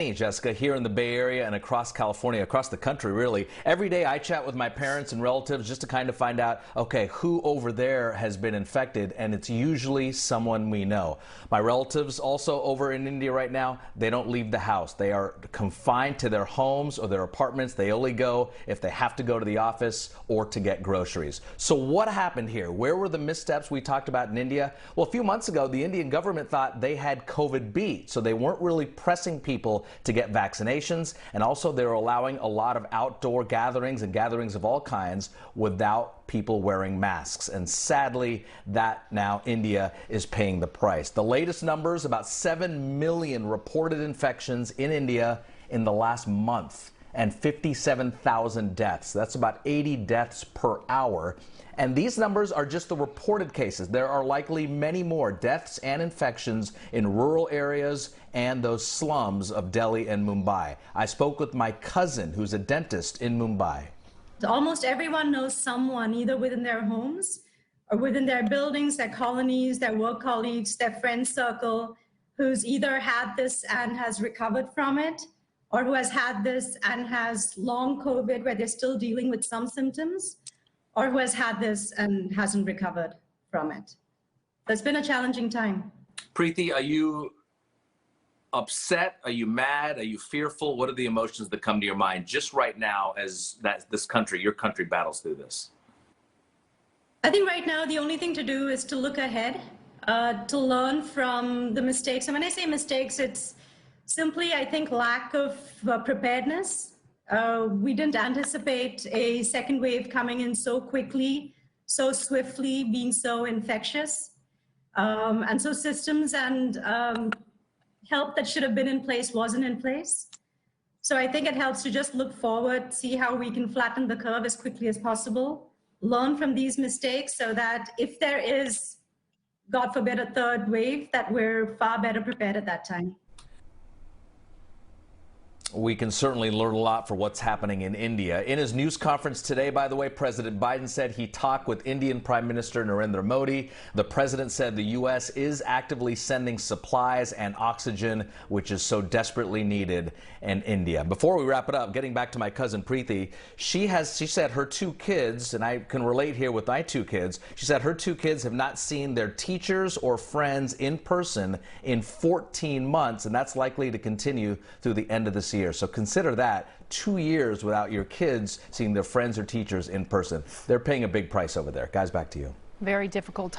Hey, Jessica, here in the Bay Area and across California, across the country, really. Every day I chat with my parents and relatives just to kind of find out, okay, who over there has been infected, and it's usually someone we know. My relatives also over in India right now, they don't leave the house. They are confined to their homes or their apartments. They only go if they have to go to the office or to get groceries. So what happened here? Where were the missteps we talked about in India? Well, a few months ago, the Indian government thought they had COVID beat, so they weren't really pressing people to get vaccinations, and also they're allowing a lot of outdoor gatherings and gatherings of all kinds without people wearing masks. And sadly, that now India is paying the price. The latest numbers, about 7 million reported infections in India in the last month and 57,000 deaths. That's about 80 deaths per hour. And these numbers are just the reported cases. There are likely many more deaths and infections in rural areas and those slums of Delhi and Mumbai. I spoke with my cousin, who's a dentist in Mumbai. Almost everyone knows someone, either within their homes or within their buildings, their colonies, their work colleagues, their friend circle, who's either had this and has recovered from it, or who has had this and has long COVID where they're still dealing with some symptoms, or who has had this and hasn't recovered from it. So it's been a challenging time. Preeti, are you upset? Are you mad? Are you fearful? What are the emotions that come to your mind just right now as your country battles through this? I think right now the only thing to do is to look ahead, to learn from the mistakes. And when I say mistakes, it's simply, I think, lack of preparedness. We didn't anticipate a second wave coming in so quickly, so swiftly, being so infectious. And so systems and help that should have been in place wasn't in place. So I think it helps to just look forward, see how we can flatten the curve as quickly as possible, learn from these mistakes so that if there is, God forbid, a third wave, that we're far better prepared at that time. We can certainly learn a lot for what's happening in India. In his news conference today, by the way, President Biden said he talked with Indian Prime Minister Narendra Modi. The president said the U.S. is actively sending supplies and oxygen, which is so desperately needed in India. Before we wrap it up, getting back to my cousin Preeti, she said her two kids, and I can relate here with my two kids, she said her two kids have not seen their teachers or friends in person in 14 months, and that's likely to continue through the end of this year. So consider that, 2 years without your kids seeing their friends or teachers in person. They're paying a big price over there. Guys, back to you. Very difficult time.